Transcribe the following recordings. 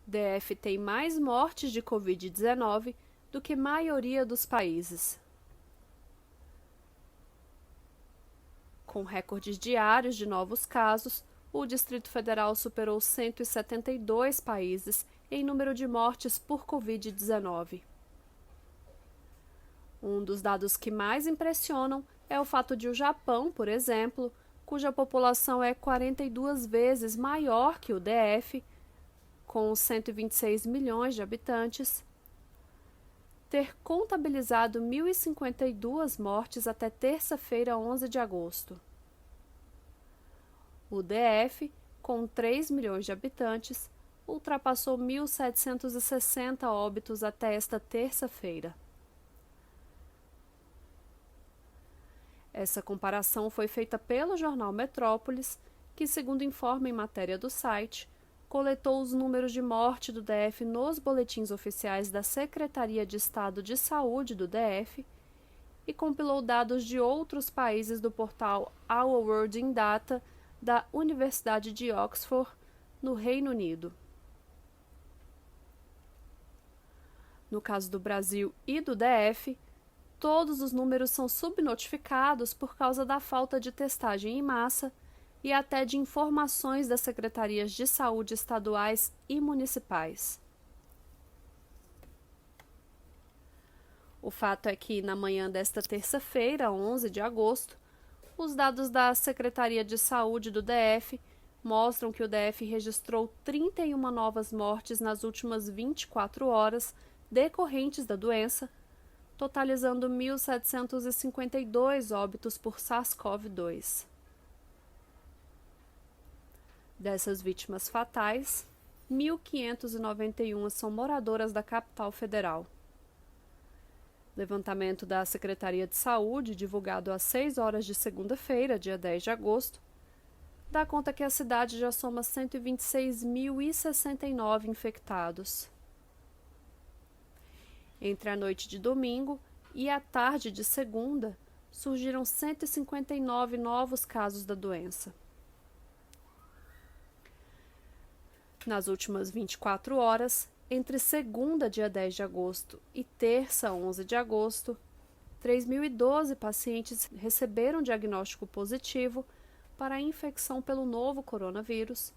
DF tem mais mortes de Covid-19 do que maioria dos países. Com recordes diários de novos casos, o Distrito Federal superou 172 países em número de mortes por Covid-19. Um dos dados que mais impressionam é o fato de o Japão, por exemplo, cuja população é 42 vezes maior que o DF, com 126 milhões de habitantes, ter contabilizado 1.052 mortes até terça-feira, 11 de agosto. O DF, com 3 milhões de habitantes, ultrapassou 1.760 óbitos até esta terça-feira. Essa comparação foi feita pelo jornal Metrópolis, que, segundo informa em matéria do site, coletou os números de morte do DF nos boletins oficiais da Secretaria de Estado de Saúde do DF e compilou dados de outros países do portal Our World in Data da Universidade de Oxford, no Reino Unido. No caso do Brasil e do DF, todos os números são subnotificados por causa da falta de testagem em massa e até de informações das secretarias de saúde estaduais e municipais. O fato é que, na manhã desta terça-feira, 11 de agosto, os dados da Secretaria de Saúde do DF mostram que o DF registrou 31 novas mortes nas últimas 24 horas decorrentes da doença, totalizando 1.752 óbitos por SARS-CoV-2. Dessas vítimas fatais, 1.591 são moradoras da capital federal. Levantamento da Secretaria de Saúde, divulgado às 6 horas de segunda-feira, dia 10 de agosto, dá conta que a cidade já soma 126.069 infectados. Entre a noite de domingo e a tarde de segunda, surgiram 159 novos casos da doença. Nas últimas 24 horas, entre segunda, dia 10 de agosto, e terça, 11 de agosto, 3.012 pacientes receberam diagnóstico positivo para a infecção pelo novo coronavírus,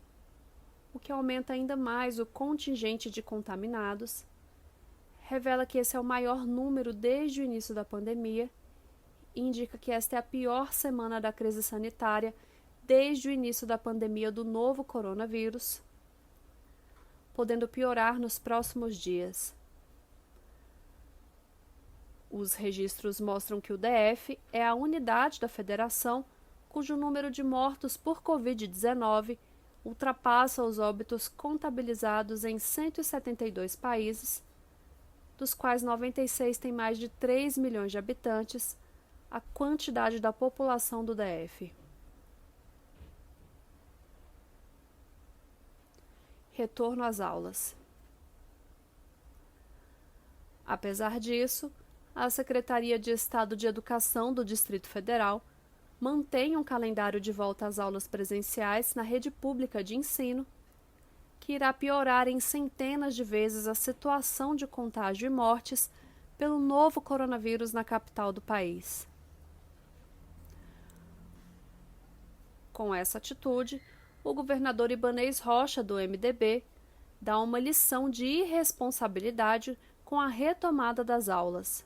o que aumenta ainda mais o contingente de contaminados, revela que esse é o maior número desde o início da pandemia e indica que esta é a pior semana da crise sanitária desde o início da pandemia do novo coronavírus, podendo piorar nos próximos dias. Os registros mostram que o DF é a unidade da federação cujo número de mortos por Covid-19 ultrapassa os óbitos contabilizados em 172 países, dos quais 96 têm mais de 3 milhões de habitantes, a quantidade da população do DF. Retorno às aulas. Apesar disso, a Secretaria de Estado de Educação do Distrito Federal mantém um calendário de volta às aulas presenciais na rede pública de ensino, que irá piorar em centenas de vezes a situação de contágio e mortes pelo novo coronavírus na capital do país. Com essa atitude, o governador Ibanez Rocha, do MDB, dá uma lição de irresponsabilidade com a retomada das aulas.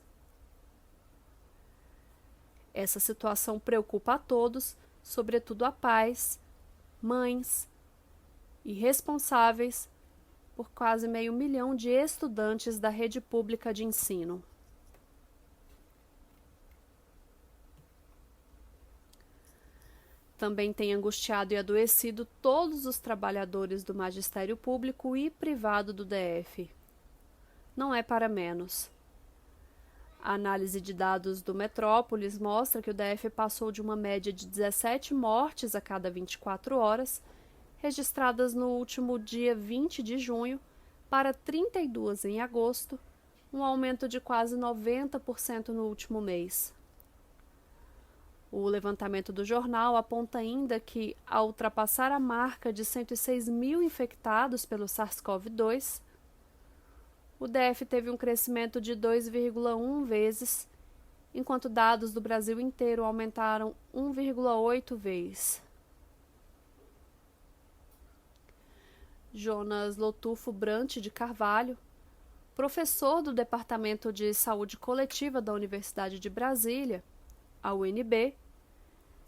Essa situação preocupa a todos, sobretudo a pais, mães e responsáveis por quase 500 mil de estudantes da rede pública de ensino. Também tem angustiado e adoecido todos os trabalhadores do magistério público e privado do DF. Não é para menos. A análise de dados do Metrópolis mostra que o DF passou de uma média de 17 mortes a cada 24 horas, registradas no último dia 20 de junho, para 32 em agosto, um aumento de quase 90% no último mês. O levantamento do jornal aponta ainda que, ao ultrapassar a marca de 106 mil infectados pelo SARS-CoV-2, o DF teve um crescimento de 2,1 vezes, enquanto dados do Brasil inteiro aumentaram 1,8 vezes. Jonas Lotufo Brant de Carvalho, professor do Departamento de Saúde Coletiva da Universidade de Brasília, a UNB,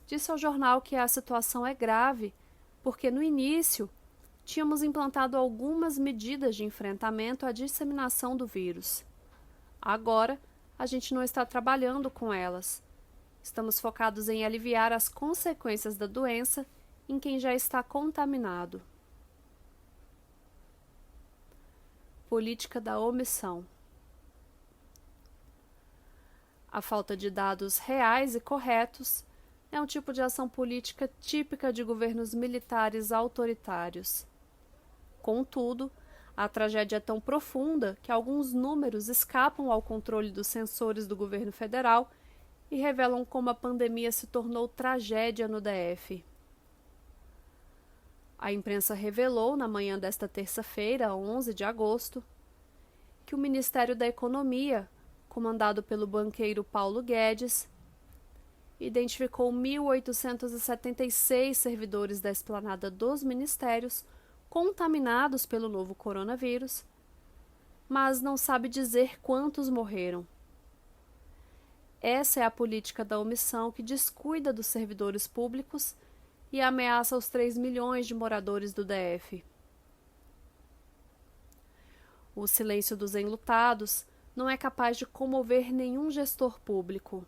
disse ao jornal que a situação é grave porque, no início, tínhamos implantado algumas medidas de enfrentamento à disseminação do vírus. Agora, a gente não está trabalhando com elas. Estamos focados em aliviar as consequências da doença em quem já está contaminado. Política da omissão. A falta de dados reais e corretos é um tipo de ação política típica de governos militares autoritários. Contudo, a tragédia é tão profunda que alguns números escapam ao controle dos censores do governo federal e revelam como a pandemia se tornou tragédia no DF. A imprensa revelou, na manhã desta terça-feira, 11 de agosto, que o Ministério da Economia, comandado pelo banqueiro Paulo Guedes, identificou 1.876 servidores da esplanada dos ministérios contaminados pelo novo coronavírus, mas não sabe dizer quantos morreram. Essa é a política da omissão que descuida dos servidores públicos e ameaça os 3 milhões de moradores do DF. O silêncio dos enlutados não é capaz de comover nenhum gestor público.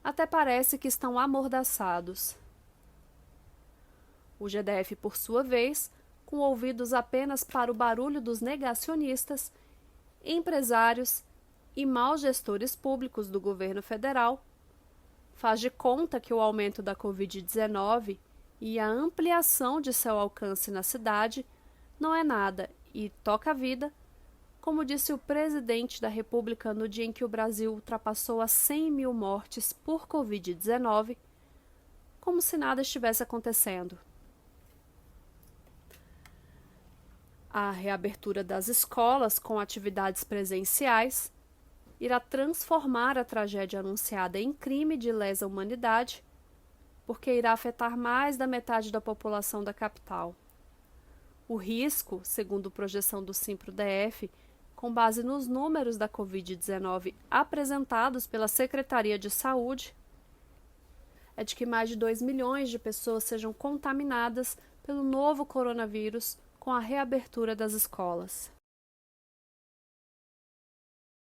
Até parece que estão amordaçados. O GDF, por sua vez, com ouvidos apenas para o barulho dos negacionistas, empresários e maus gestores públicos do governo federal, faz de conta que o aumento da Covid-19 e a ampliação de seu alcance na cidade não é nada e toca a vida, como disse o presidente da República no dia em que o Brasil ultrapassou as 100 mil mortes por Covid-19, como se nada estivesse acontecendo. A reabertura das escolas com atividades presenciais irá transformar a tragédia anunciada em crime de lesa humanidade, porque irá afetar mais da metade da população da capital. O risco, segundo projeção do Simpro-DF, com base nos números da Covid-19 apresentados pela Secretaria de Saúde, é de que mais de 2 milhões de pessoas sejam contaminadas pelo novo coronavírus com a reabertura das escolas.